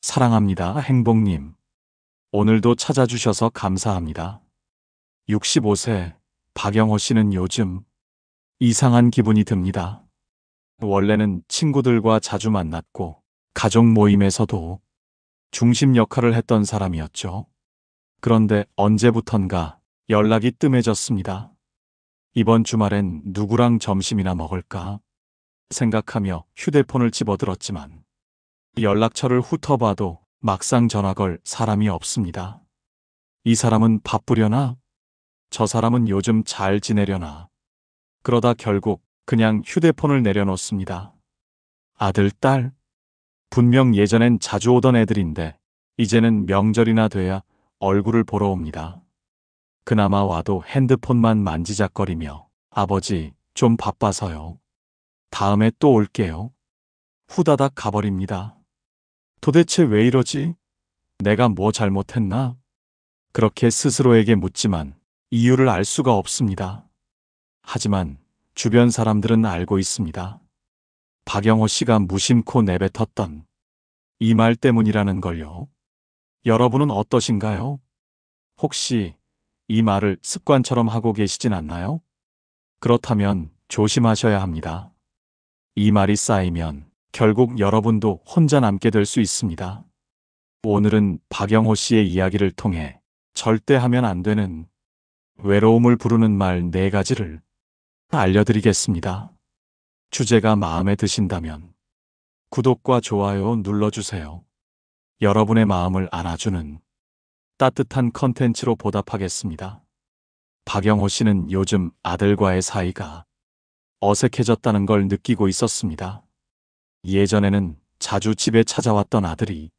사랑합니다, 행복님. 오늘도 찾아주셔서 감사합니다. 65세 박영호 씨는 요즘 이상한 기분이 듭니다. 원래는 친구들과 자주 만났고 가족 모임에서도 중심 역할을 했던 사람이었죠. 그런데 언제부턴가 연락이 뜸해졌습니다. 이번 주말엔 누구랑 점심이나 먹을까 생각하며 휴대폰을 집어들었지만 연락처를 훑어봐도 막상 전화 걸 사람이 없습니다. 이 사람은 바쁘려나? 저 사람은 요즘 잘 지내려나? 그러다 결국 그냥 휴대폰을 내려놓습니다. 아들, 딸? 분명 예전엔 자주 오던 애들인데 이제는 명절이나 돼야 얼굴을 보러 옵니다. 그나마 와도 핸드폰만 만지작거리며 아버지, 좀 바빠서요. 다음에 또 올게요. 후다닥 가버립니다. 도대체 왜 이러지? 내가 뭐 잘못했나? 그렇게 스스로에게 묻지만 이유를 알 수가 없습니다. 하지만 주변 사람들은 알고 있습니다. 박영호 씨가 무심코 내뱉었던 이 말 때문이라는 걸요. 여러분은 어떠신가요? 혹시 이 말을 습관처럼 하고 계시진 않나요? 그렇다면 조심하셔야 합니다. 이 말이 쌓이면 결국 여러분도 혼자 남게 될 수 있습니다. 오늘은 박영호 씨의 이야기를 통해 절대 하면 안 되는 외로움을 부르는 말 4가지를 알려드리겠습니다. 주제가 마음에 드신다면 구독과 좋아요 눌러주세요. 여러분의 마음을 안아주는 따뜻한 컨텐츠로 보답하겠습니다. 박영호 씨는 요즘 아들과의 사이가 어색해졌다는 걸 느끼고 있었습니다. 예전에는 자주 집에 찾아왔던 아들이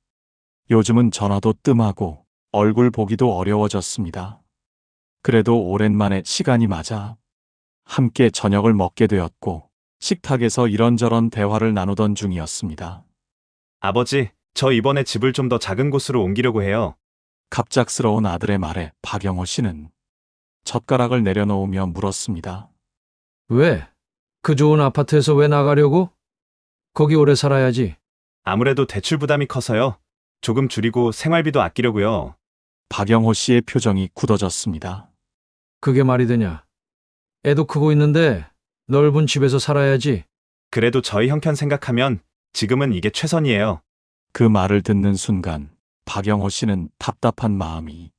요즘은 전화도 뜸하고 얼굴 보기도 어려워졌습니다. 그래도 오랜만에 시간이 맞아 함께 저녁을 먹게 되었고 식탁에서 이런저런 대화를 나누던 중이었습니다. 아버지, 저 이번에 집을 좀 더 작은 곳으로 옮기려고 해요. 갑작스러운 아들의 말에 박영호 씨는 젓가락을 내려놓으며 물었습니다. 왜? 그 좋은 아파트에서 왜 나가려고? 거기 오래 살아야지. 아무래도 대출 부담이 커서요. 조금 줄이고 생활비도 아끼려고요. 박영호 씨의 표정이 굳어졌습니다. 그게 말이 되냐? 애도 크고 있는데 넓은 집에서 살아야지. 그래도 저희 형편 생각하면 지금은 이게 최선이에요. 그 말을 듣는 순간 박영호 씨는 답답한 마음이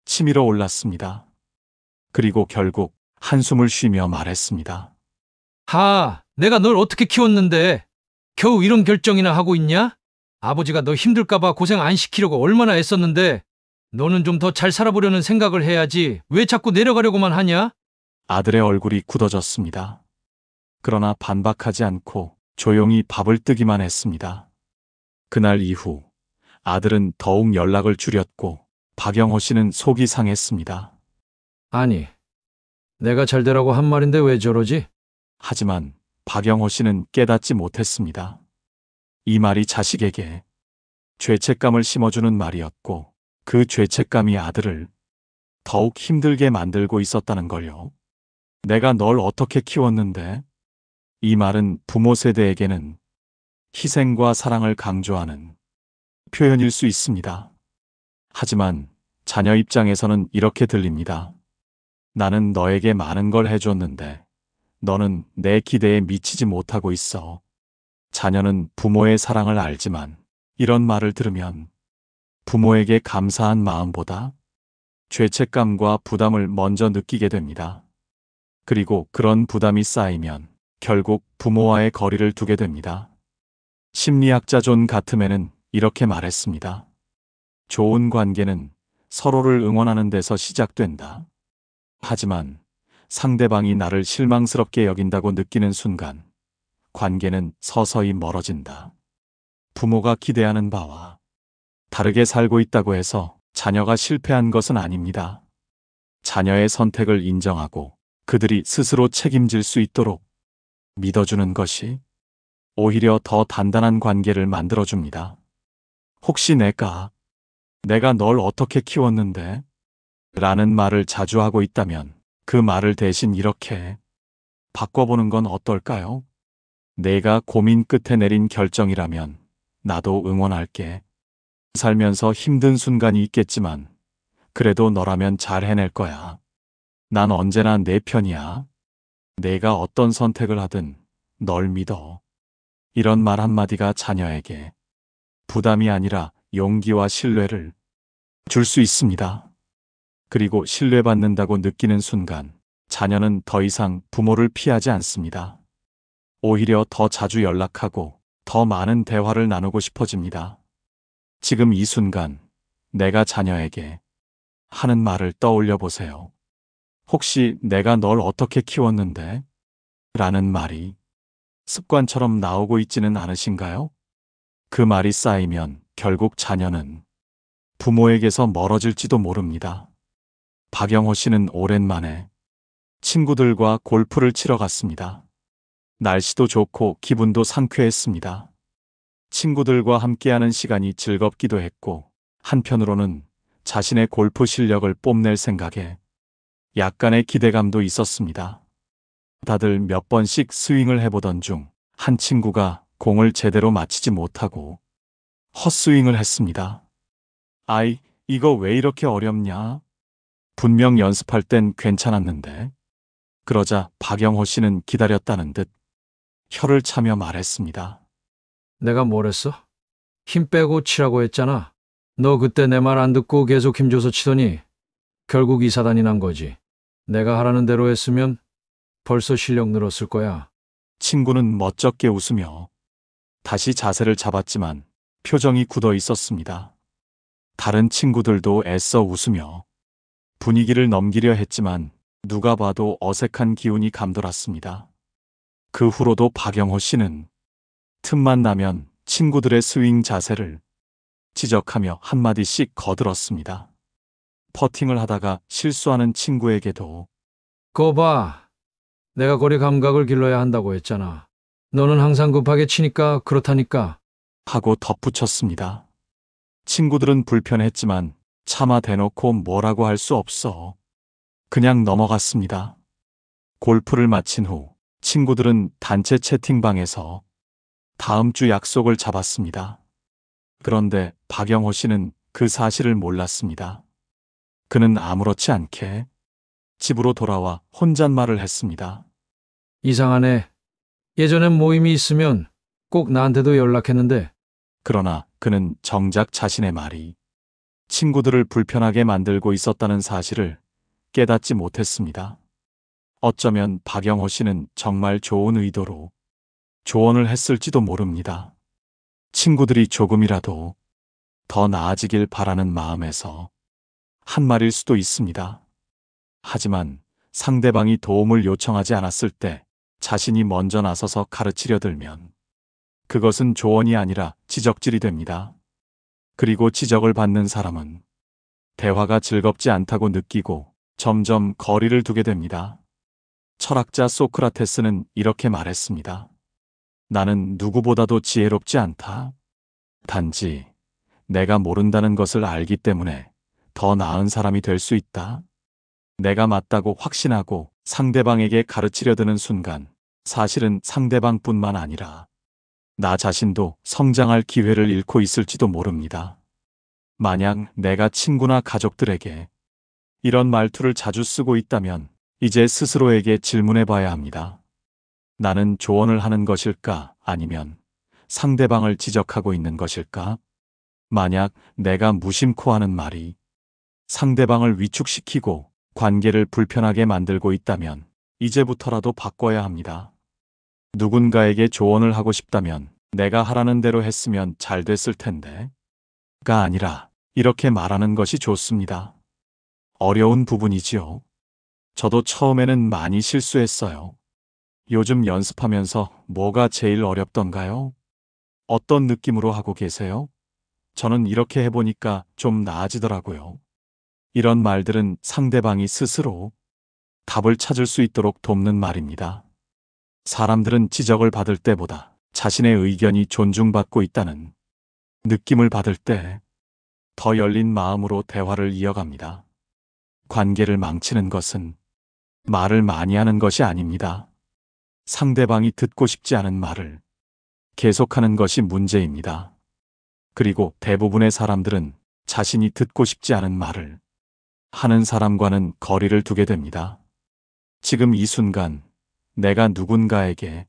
치밀어 올랐습니다. 그리고 결국 한숨을 쉬며 말했습니다. 내가 널 어떻게 키웠는데 겨우 이런 결정이나 하고 있냐? 아버지가 너 힘들까봐 고생 안 시키려고 얼마나 애썼는데 너는 좀 더 잘 살아보려는 생각을 해야지. 왜 자꾸 내려가려고만 하냐? 아들의 얼굴이 굳어졌습니다. 그러나 반박하지 않고 조용히 밥을 뜨기만 했습니다. 그날 이후 아들은 더욱 연락을 줄였고 박영호 씨는 속이 상했습니다. 아니, 내가 잘 되라고 한 말인데 왜 저러지? 하지만 박영호 씨는 깨닫지 못했습니다. 이 말이 자식에게 죄책감을 심어주는 말이었고 그 죄책감이 아들을 더욱 힘들게 만들고 있었다는 걸요. 내가 널 어떻게 키웠는데? 이 말은 부모 세대에게는 희생과 사랑을 강조하는 표현일 수 있습니다. 하지만 자녀 입장에서는 이렇게 들립니다. 나는 너에게 많은 걸 해줬는데 너는 내 기대에 미치지 못하고 있어. 자녀는 부모의 사랑을 알지만 이런 말을 들으면 부모에게 감사한 마음보다 죄책감과 부담을 먼저 느끼게 됩니다. 그리고 그런 부담이 쌓이면 결국 부모와의 거리를 두게 됩니다. 심리학자 존 가트맨은 이렇게 말했습니다. 좋은 관계는 서로를 응원하는 데서 시작된다. 하지만 상대방이 나를 실망스럽게 여긴다고 느끼는 순간 관계는 서서히 멀어진다. 부모가 기대하는 바와 다르게 살고 있다고 해서 자녀가 실패한 것은 아닙니다. 자녀의 선택을 인정하고 그들이 스스로 책임질 수 있도록 믿어주는 것이 오히려 더 단단한 관계를 만들어줍니다. 혹시 내가 널 어떻게 키웠는데? 라는 말을 자주 하고 있다면 그 말을 대신 이렇게 바꿔보는 건 어떨까요? 내가 고민 끝에 내린 결정이라면 나도 응원할게. 살면서 힘든 순간이 있겠지만 그래도 너라면 잘 해낼 거야. 난 언제나 내 편이야. 내가 어떤 선택을 하든 널 믿어. 이런 말 한마디가 자녀에게 부담이 아니라 용기와 신뢰를 줄 수 있습니다. 그리고 신뢰받는다고 느끼는 순간 자녀는 더 이상 부모를 피하지 않습니다. 오히려 더 자주 연락하고 더 많은 대화를 나누고 싶어집니다. 지금 이 순간 내가 자녀에게 하는 말을 떠올려 보세요. 혹시 내가 널 어떻게 키웠는데? 라는 말이 습관처럼 나오고 있지는 않으신가요? 그 말이 쌓이면 결국 자녀는 부모에게서 멀어질지도 모릅니다. 박영호 씨는 오랜만에 친구들과 골프를 치러 갔습니다. 날씨도 좋고 기분도 상쾌했습니다. 친구들과 함께하는 시간이 즐겁기도 했고 한편으로는 자신의 골프 실력을 뽐낼 생각에 약간의 기대감도 있었습니다. 다들 몇 번씩 스윙을 해보던 중 한 친구가 공을 제대로 맞히지 못하고 헛스윙을 했습니다. 아이, 이거 왜 이렇게 어렵냐? 분명 연습할 땐 괜찮았는데. 그러자 박영호 씨는 기다렸다는 듯 혀를 차며 말했습니다. 내가 뭘 했어? 힘 빼고 치라고 했잖아. 너 그때 내 말 안 듣고 계속 힘줘서 치더니 결국 이 사단이 난 거지. 내가 하라는 대로 했으면 벌써 실력 늘었을 거야. 친구는 멋쩍게 웃으며 다시 자세를 잡았지만 표정이 굳어 있었습니다. 다른 친구들도 애써 웃으며 분위기를 넘기려 했지만 누가 봐도 어색한 기운이 감돌았습니다. 그 후로도 박영호 씨는 틈만 나면 친구들의 스윙 자세를 지적하며 한마디씩 거들었습니다. 퍼팅을 하다가 실수하는 친구에게도 거 봐. 내가 거리 감각을 길러야 한다고 했잖아. 너는 항상 급하게 치니까 그렇다니까. 하고 덧붙였습니다. 친구들은 불편했지만 차마 대놓고 뭐라고 할 수 없어. 그냥 넘어갔습니다. 골프를 마친 후 친구들은 단체 채팅방에서 다음 주 약속을 잡았습니다. 그런데 박영호 씨는 그 사실을 몰랐습니다. 그는 아무렇지 않게 집으로 돌아와 혼잣말을 했습니다. 이상하네. 예전엔 모임이 있으면 꼭 나한테도 연락했는데 그러나 그는 정작 자신의 말이 친구들을 불편하게 만들고 있었다는 사실을 깨닫지 못했습니다. 어쩌면 박영호 씨는 정말 좋은 의도로 조언을 했을지도 모릅니다. 친구들이 조금이라도 더 나아지길 바라는 마음에서 한 말일 수도 있습니다. 하지만 상대방이 도움을 요청하지 않았을 때 자신이 먼저 나서서 가르치려 들면 그것은 조언이 아니라 지적질이 됩니다. 그리고 지적을 받는 사람은 대화가 즐겁지 않다고 느끼고 점점 거리를 두게 됩니다. 철학자 소크라테스는 이렇게 말했습니다. 나는 누구보다도 지혜롭지 않다. 단지 내가 모른다는 것을 알기 때문에 더 나은 사람이 될 수 있다. 내가 맞다고 확신하고 상대방에게 가르치려 드는 순간 사실은 상대방뿐만 아니라 나 자신도 성장할 기회를 잃고 있을지도 모릅니다. 만약 내가 친구나 가족들에게 이런 말투를 자주 쓰고 있다면 이제 스스로에게 질문해 봐야 합니다. 나는 조언을 하는 것일까? 아니면 상대방을 지적하고 있는 것일까? 만약 내가 무심코 하는 말이 상대방을 위축시키고 관계를 불편하게 만들고 있다면 이제부터라도 바꿔야 합니다. 누군가에게 조언을 하고 싶다면 내가 하라는 대로 했으면 잘 됐을 텐데 가 아니라 이렇게 말하는 것이 좋습니다. 어려운 부분이지요. 저도 처음에는 많이 실수했어요. 요즘 연습하면서 뭐가 제일 어렵던가요? 어떤 느낌으로 하고 계세요? 저는 이렇게 해보니까 좀 나아지더라고요. 이런 말들은 상대방이 스스로 답을 찾을 수 있도록 돕는 말입니다. 사람들은 지적을 받을 때보다 자신의 의견이 존중받고 있다는 느낌을 받을 때 더 열린 마음으로 대화를 이어갑니다. 관계를 망치는 것은 말을 많이 하는 것이 아닙니다. 상대방이 듣고 싶지 않은 말을 계속하는 것이 문제입니다. 그리고 대부분의 사람들은 자신이 듣고 싶지 않은 말을 하는 사람과는 거리를 두게 됩니다. 지금 이 순간 내가 누군가에게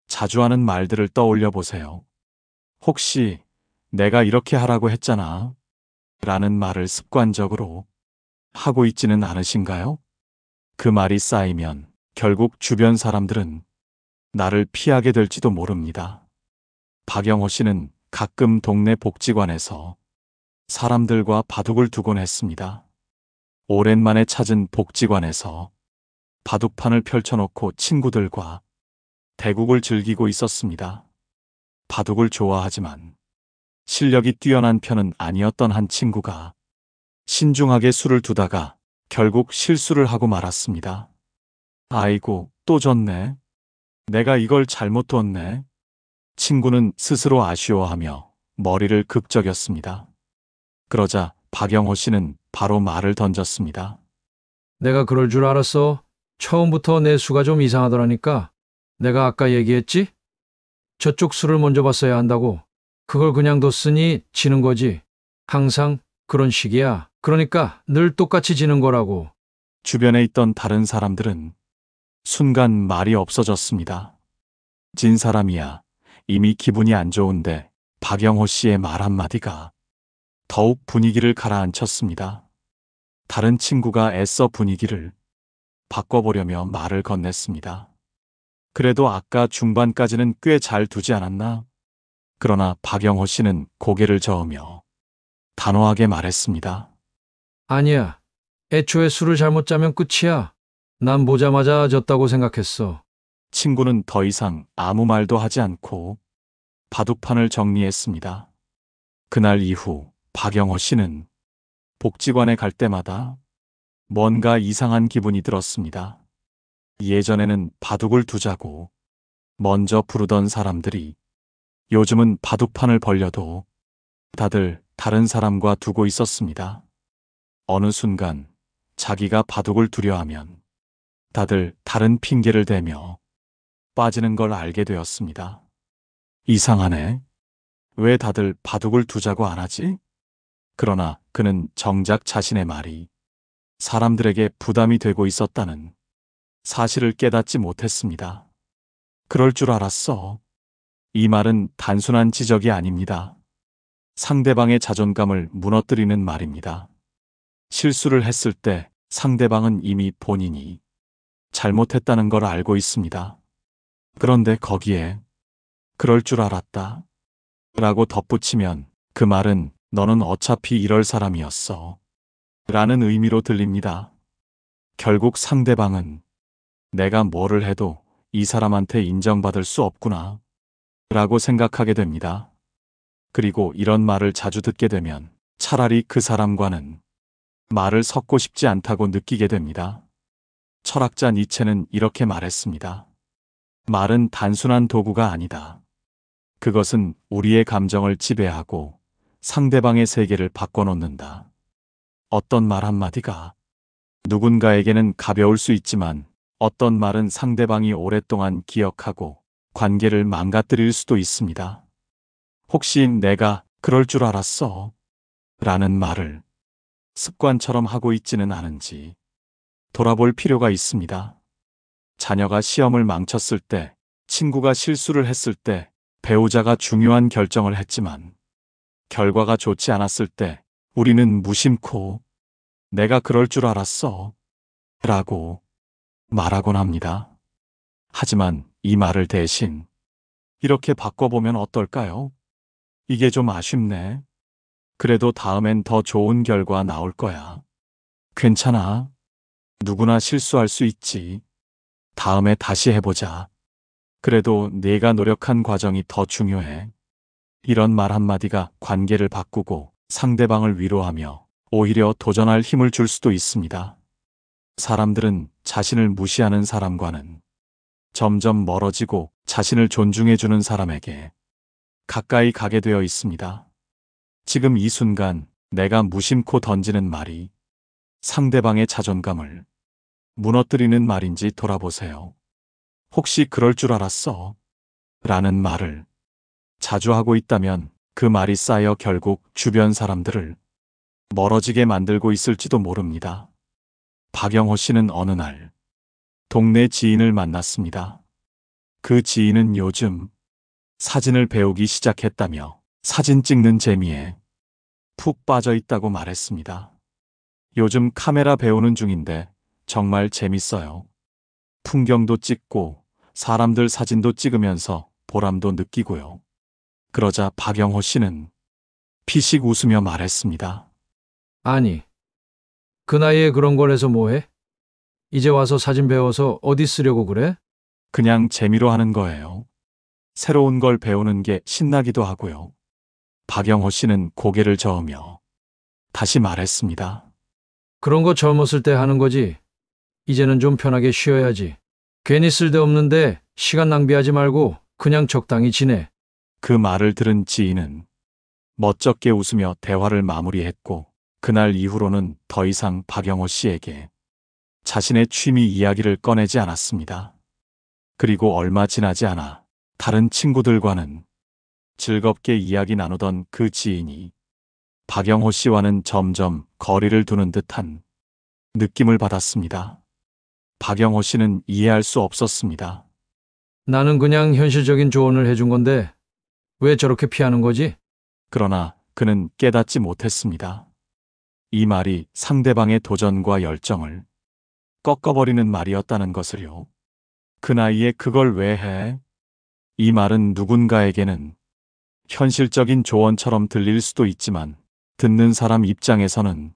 자주 하는 말들을 떠올려 보세요. 혹시 내가 이렇게 하라고 했잖아 라는 말을 습관적으로 하고 있지는 않으신가요? 그 말이 쌓이면 결국 주변 사람들은 나를 피하게 될지도 모릅니다. 박영호 씨는 가끔 동네 복지관에서 사람들과 바둑을 두곤 했습니다. 오랜만에 찾은 복지관에서 바둑판을 펼쳐놓고 친구들과 대국을 즐기고 있었습니다. 바둑을 좋아하지만 실력이 뛰어난 편은 아니었던 한 친구가 신중하게 수를 두다가 결국 실수를 하고 말았습니다. 아이고, 또 졌네. 내가 이걸 잘못 뒀네. 친구는 스스로 아쉬워하며 머리를 극적였습니다. 그러자 박영호 씨는 바로 말을 던졌습니다. 내가 그럴 줄 알았어. 처음부터 내 수가 좀 이상하더라니까. 내가 아까 얘기했지? 저쪽 수를 먼저 봤어야 한다고. 그걸 그냥 뒀으니 지는 거지. 항상 그런 식이야. 그러니까 늘 똑같이 지는 거라고. 주변에 있던 다른 사람들은 순간 말이 없어졌습니다. 진 사람이야 이미 기분이 안 좋은데 박영호 씨의 말 한마디가 더욱 분위기를 가라앉혔습니다. 다른 친구가 애써 분위기를 바꿔보려며 말을 건넸습니다. 그래도 아까 중반까지는 꽤 잘 두지 않았나? 그러나 박영호 씨는 고개를 저으며 단호하게 말했습니다. 아니야. 애초에 술을 잘못 짜면 끝이야. 난 보자마자 졌다고 생각했어. 친구는 더 이상 아무 말도 하지 않고 바둑판을 정리했습니다. 그날 이후 박영호 씨는 복지관에 갈 때마다 뭔가 이상한 기분이 들었습니다. 예전에는 바둑을 두자고 먼저 부르던 사람들이 요즘은 바둑판을 벌려도 다들 다른 사람과 두고 있었습니다. 어느 순간 자기가 바둑을 두려 하면 다들 다른 핑계를 대며 빠지는 걸 알게 되었습니다. 이상하네. 왜 다들 바둑을 두자고 안 하지? 그러나 그는 정작 자신의 말이 사람들에게 부담이 되고 있었다는 사실을 깨닫지 못했습니다. 그럴 줄 알았어. 이 말은 단순한 지적이 아닙니다. 상대방의 자존감을 무너뜨리는 말입니다. 실수를 했을 때 상대방은 이미 본인이 잘못했다는 걸 알고 있습니다. 그런데 거기에 그럴 줄 알았다 라고 덧붙이면 그 말은 너는 어차피 이럴 사람이었어 라는 의미로 들립니다. 결국 상대방은 내가 뭐를 해도 이 사람한테 인정받을 수 없구나 라고 생각하게 됩니다. 그리고 이런 말을 자주 듣게 되면 차라리 그 사람과는 말을 섞고 싶지 않다고 느끼게 됩니다. 철학자 니체는 이렇게 말했습니다. 말은 단순한 도구가 아니다. 그것은 우리의 감정을 지배하고 상대방의 세계를 바꿔놓는다. 어떤 말 한마디가 누군가에게는 가벼울 수 있지만 어떤 말은 상대방이 오랫동안 기억하고 관계를 망가뜨릴 수도 있습니다. 혹시 내가 그럴 줄 알았어 라는 말을 습관처럼 하고 있지는 않은지 돌아볼 필요가 있습니다. 자녀가 시험을 망쳤을 때, 친구가 실수를 했을 때, 배우자가 중요한 결정을 했지만 결과가 좋지 않았을 때 우리는 무심코 내가 그럴 줄 알았어 라고 말하곤 합니다. 하지만 이 말을 대신 이렇게 바꿔보면 어떨까요? 이게 좀 아쉽네. 그래도 다음엔 더 좋은 결과 나올 거야. 괜찮아. 누구나 실수할 수 있지. 다음에 다시 해보자. 그래도 네가 노력한 과정이 더 중요해. 이런 말 한마디가 관계를 바꾸고 상대방을 위로하며 오히려 도전할 힘을 줄 수도 있습니다. 사람들은 자신을 무시하는 사람과는 점점 멀어지고 자신을 존중해주는 사람에게 가까이 가게 되어 있습니다. 지금 이 순간 내가 무심코 던지는 말이 상대방의 자존감을 무너뜨리는 말인지 돌아보세요. 혹시 그럴 줄 알았어? 라는 말을 자주 하고 있다면 그 말이 쌓여 결국 주변 사람들을 멀어지게 만들고 있을지도 모릅니다. 박영호 씨는 어느 날 동네 지인을 만났습니다. 그 지인은 요즘 사진을 배우기 시작했다며 사진 찍는 재미에 푹 빠져 있다고 말했습니다. 요즘 카메라 배우는 중인데 정말 재밌어요. 풍경도 찍고 사람들 사진도 찍으면서 보람도 느끼고요. 그러자 박영호 씨는 피식 웃으며 말했습니다. 아니, 그 나이에 그런 걸 해서 뭐해? 이제 와서 사진 배워서 어디 쓰려고 그래? 그냥 재미로 하는 거예요. 새로운 걸 배우는 게 신나기도 하고요. 박영호 씨는 고개를 저으며 다시 말했습니다. 그런 거 젊었을 때 하는 거지. 이제는 좀 편하게 쉬어야지. 괜히 쓸데없는데 시간 낭비하지 말고 그냥 적당히 지내. 그 말을 들은 지인은 멋쩍게 웃으며 대화를 마무리했고 그날 이후로는 더 이상 박영호 씨에게 자신의 취미 이야기를 꺼내지 않았습니다. 그리고 얼마 지나지 않아 다른 친구들과는 즐겁게 이야기 나누던 그 지인이 박영호 씨와는 점점 거리를 두는 듯한 느낌을 받았습니다. 박영호 씨는 이해할 수 없었습니다. 나는 그냥 현실적인 조언을 해준 건데 왜 저렇게 피하는 거지? 그러나 그는 깨닫지 못했습니다. 이 말이 상대방의 도전과 열정을 꺾어버리는 말이었다는 것을요. 그 나이에 그걸 왜 해? 이 말은 누군가에게는 현실적인 조언처럼 들릴 수도 있지만 듣는 사람 입장에서는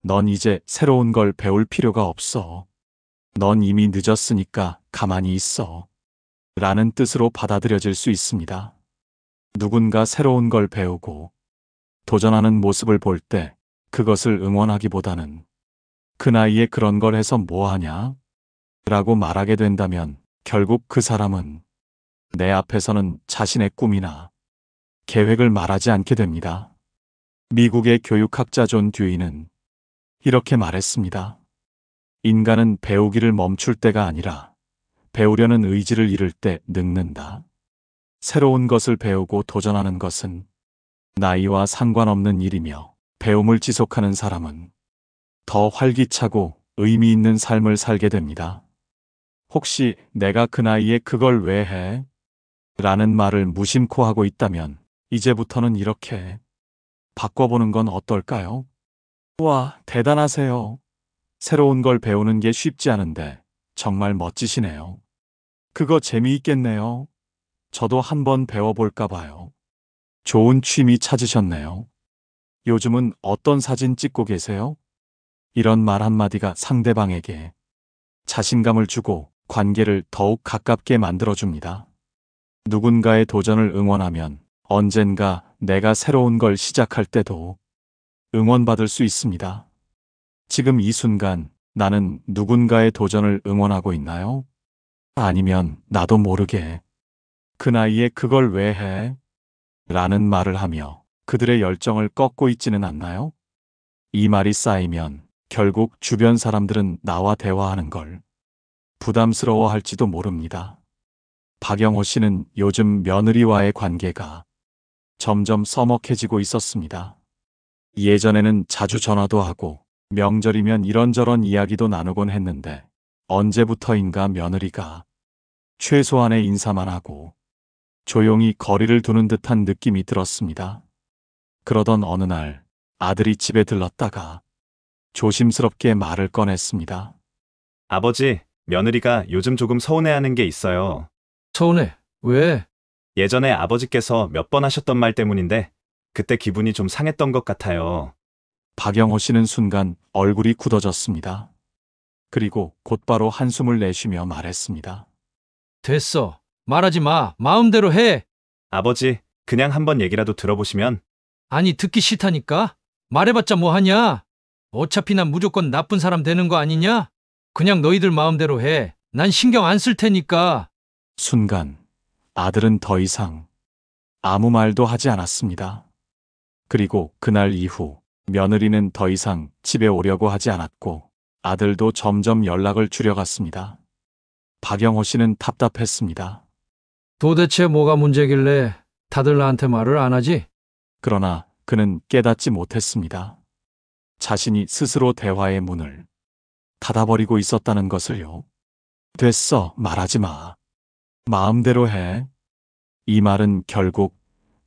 넌 이제 새로운 걸 배울 필요가 없어. 넌 이미 늦었으니까 가만히 있어. 라는 뜻으로 받아들여질 수 있습니다. 누군가 새로운 걸 배우고 도전하는 모습을 볼 때 그것을 응원하기보다는 그 나이에 그런 걸 해서 뭐 하냐? 라고 말하게 된다면 결국 그 사람은 내 앞에서는 자신의 꿈이나 계획을 말하지 않게 됩니다. 미국의 교육학자 존 듀이는 이렇게 말했습니다. 인간은 배우기를 멈출 때가 아니라 배우려는 의지를 잃을 때 늙는다. 새로운 것을 배우고 도전하는 것은 나이와 상관없는 일이며 배움을 지속하는 사람은 더 활기차고 의미 있는 삶을 살게 됩니다. 혹시 내가 그 나이에 그걸 왜 해? 라는 말을 무심코 하고 있다면 이제부터는 이렇게 바꿔보는 건 어떨까요? 와, 대단하세요. 새로운 걸 배우는 게 쉽지 않은데 정말 멋지시네요. 그거 재미있겠네요. 저도 한번 배워볼까 봐요. 좋은 취미 찾으셨네요. 요즘은 어떤 사진 찍고 계세요? 이런 말 한마디가 상대방에게 자신감을 주고 관계를 더욱 가깝게 만들어줍니다. 누군가의 도전을 응원하면 언젠가 내가 새로운 걸 시작할 때도 응원받을 수 있습니다. 지금 이 순간 나는 누군가의 도전을 응원하고 있나요? 아니면 나도 모르게 그 나이에 그걸 왜 해? 라는 말을 하며 그들의 열정을 꺾고 있지는 않나요? 이 말이 쌓이면 결국 주변 사람들은 나와 대화하는 걸 부담스러워할지도 모릅니다. 박영호 씨는 요즘 며느리와의 관계가 점점 서먹해지고 있었습니다. 예전에는 자주 전화도 하고 명절이면 이런저런 이야기도 나누곤 했는데 언제부터인가 며느리가 최소한의 인사만 하고 조용히 거리를 두는 듯한 느낌이 들었습니다. 그러던 어느 날 아들이 집에 들렀다가 조심스럽게 말을 꺼냈습니다. 아버지, 며느리가 요즘 조금 서운해하는 게 있어요. 서운해. 왜? 예전에 아버지께서 몇 번 하셨던 말 때문인데 그때 기분이 좀 상했던 것 같아요. 박영호 씨는 순간 얼굴이 굳어졌습니다. 그리고 곧바로 한숨을 내쉬며 말했습니다. 됐어. 말하지 마. 마음대로 해. 아버지, 그냥 한번 얘기라도 들어보시면. 아니, 듣기 싫다니까? 말해봤자 뭐 하냐? 어차피 난 무조건 나쁜 사람 되는 거 아니냐? 그냥 너희들 마음대로 해. 난 신경 안 쓸 테니까. 순간 아들은 더 이상 아무 말도 하지 않았습니다. 그리고 그날 이후 며느리는 더 이상 집에 오려고 하지 않았고 아들도 점점 연락을 줄여갔습니다. 박영호 씨는 답답했습니다. 도대체 뭐가 문제길래 다들 나한테 말을 안 하지? 그러나 그는 깨닫지 못했습니다. 자신이 스스로 대화의 문을 닫아버리고 있었다는 것을요. 됐어, 말하지 마. 마음대로 해. 이 말은 결국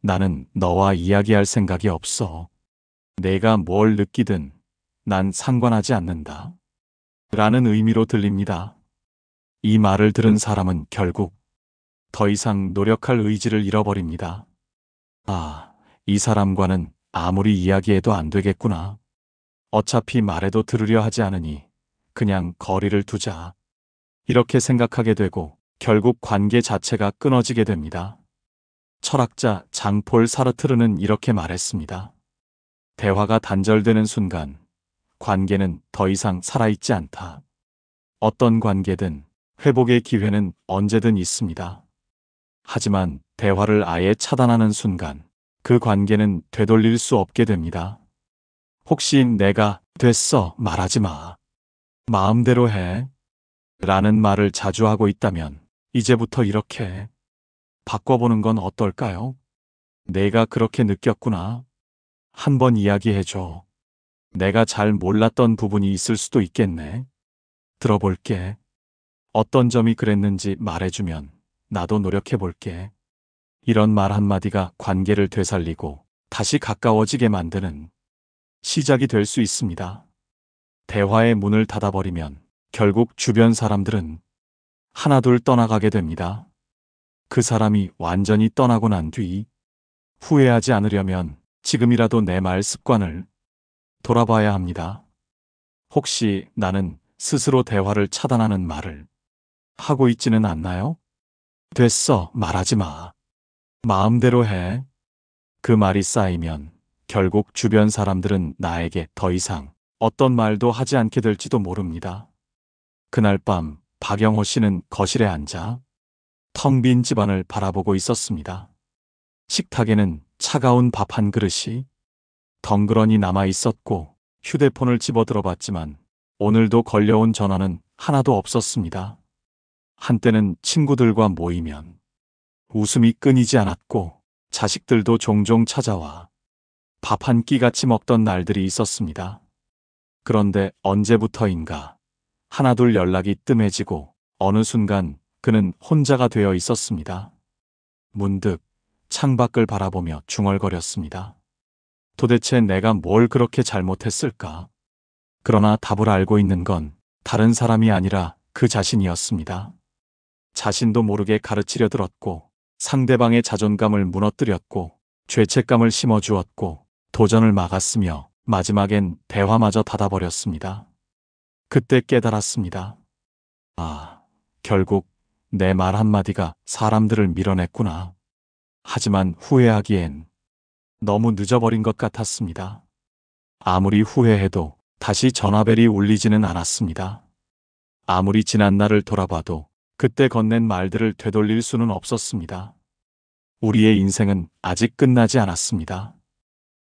나는 너와 이야기할 생각이 없어. 내가 뭘 느끼든 난 상관하지 않는다. 라는 의미로 들립니다. 이 말을 들은 사람은 결국 더 이상 노력할 의지를 잃어버립니다. 아, 이 사람과는 아무리 이야기해도 안 되겠구나. 어차피 말해도 들으려 하지 않으니 그냥 거리를 두자. 이렇게 생각하게 되고 결국 관계 자체가 끊어지게 됩니다. 철학자 장폴 사르트르는 이렇게 말했습니다. 대화가 단절되는 순간 관계는 더 이상 살아있지 않다. 어떤 관계든 회복의 기회는 언제든 있습니다. 하지만 대화를 아예 차단하는 순간 그 관계는 되돌릴 수 없게 됩니다. 혹시 내가 됐어, 말하지 마. 마음대로 해. 라는 말을 자주 하고 있다면 이제부터 이렇게 바꿔보는 건 어떨까요? 내가 그렇게 느꼈구나. 한번 이야기해줘. 내가 잘 몰랐던 부분이 있을 수도 있겠네. 들어볼게. 어떤 점이 그랬는지 말해주면 나도 노력해볼게. 이런 말 한마디가 관계를 되살리고 다시 가까워지게 만드는 시작이 될 수 있습니다. 대화의 문을 닫아버리면 결국 주변 사람들은 하나둘 떠나가게 됩니다. 그 사람이 완전히 떠나고 난 뒤 후회하지 않으려면 지금이라도 내 말 습관을 돌아봐야 합니다. 혹시 나는 스스로 대화를 차단하는 말을 하고 있지는 않나요? 됐어, 말하지 마. 마음대로 해. 그 말이 쌓이면 결국 주변 사람들은 나에게 더 이상 어떤 말도 하지 않게 될지도 모릅니다. 그날 밤 박영호 씨는 거실에 앉아 텅 빈 집안을 바라보고 있었습니다. 식탁에는 차가운 밥 한 그릇이 덩그러니 남아 있었고 휴대폰을 집어들어 봤지만 오늘도 걸려온 전화는 하나도 없었습니다. 한때는 친구들과 모이면 웃음이 끊이지 않았고 자식들도 종종 찾아와 밥 한 끼 같이 먹던 날들이 있었습니다. 그런데 언제부터인가 하나둘 연락이 뜸해지고 어느 순간 그는 혼자가 되어 있었습니다. 문득 창밖을 바라보며 중얼거렸습니다. 도대체 내가 뭘 그렇게 잘못했을까? 그러나 답을 알고 있는 건 다른 사람이 아니라 그 자신이었습니다. 자신도 모르게 가르치려 들었고 상대방의 자존감을 무너뜨렸고 죄책감을 심어주었고 도전을 막았으며 마지막엔 대화마저 닫아버렸습니다. 그때 깨달았습니다. 아, 결국 내 말 한마디가 사람들을 밀어냈구나. 하지만 후회하기엔 너무 늦어버린 것 같았습니다. 아무리 후회해도 다시 전화벨이 울리지는 않았습니다. 아무리 지난 날을 돌아봐도 그때 건넨 말들을 되돌릴 수는 없었습니다. 우리의 인생은 아직 끝나지 않았습니다.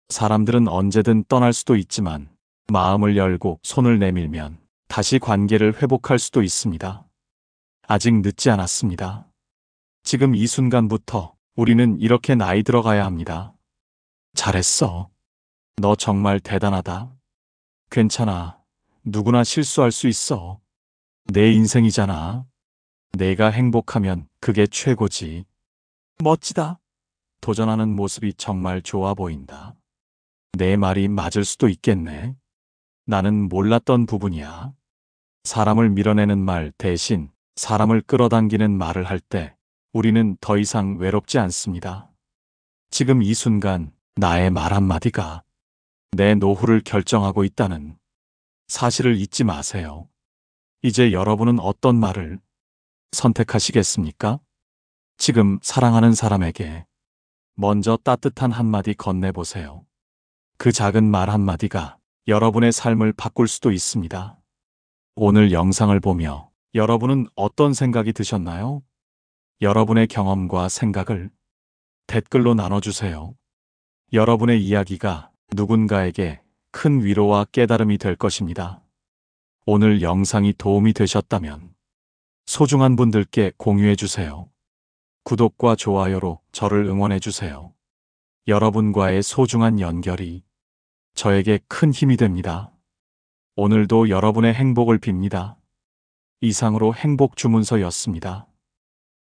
사람들은 언제든 떠날 수도 있지만 마음을 열고 손을 내밀면 다시 관계를 회복할 수도 있습니다. 아직 늦지 않았습니다. 지금 이 순간부터 우리는 이렇게 나이 들어가야 합니다. 잘했어. 너 정말 대단하다. 괜찮아. 누구나 실수할 수 있어. 내 인생이잖아. 내가 행복하면 그게 최고지. 멋지다. 도전하는 모습이 정말 좋아 보인다. 내 말이 맞을 수도 있겠네. 나는 몰랐던 부분이야. 사람을 밀어내는 말 대신 사람을 끌어당기는 말을 할 때 우리는 더 이상 외롭지 않습니다. 지금 이 순간 나의 말 한마디가 내 노후를 결정하고 있다는 사실을 잊지 마세요. 이제 여러분은 어떤 말을 선택하시겠습니까? 지금 사랑하는 사람에게 먼저 따뜻한 한마디 건네보세요. 그 작은 말 한마디가 여러분의 삶을 바꿀 수도 있습니다. 오늘 영상을 보며 여러분은 어떤 생각이 드셨나요? 여러분의 경험과 생각을 댓글로 나눠주세요. 여러분의 이야기가 누군가에게 큰 위로와 깨달음이 될 것입니다. 오늘 영상이 도움이 되셨다면 소중한 분들께 공유해주세요. 구독과 좋아요로 저를 응원해주세요. 여러분과의 소중한 연결이 저에게 큰 힘이 됩니다. 오늘도 여러분의 행복을 빕니다. 이상으로 행복 주문서였습니다.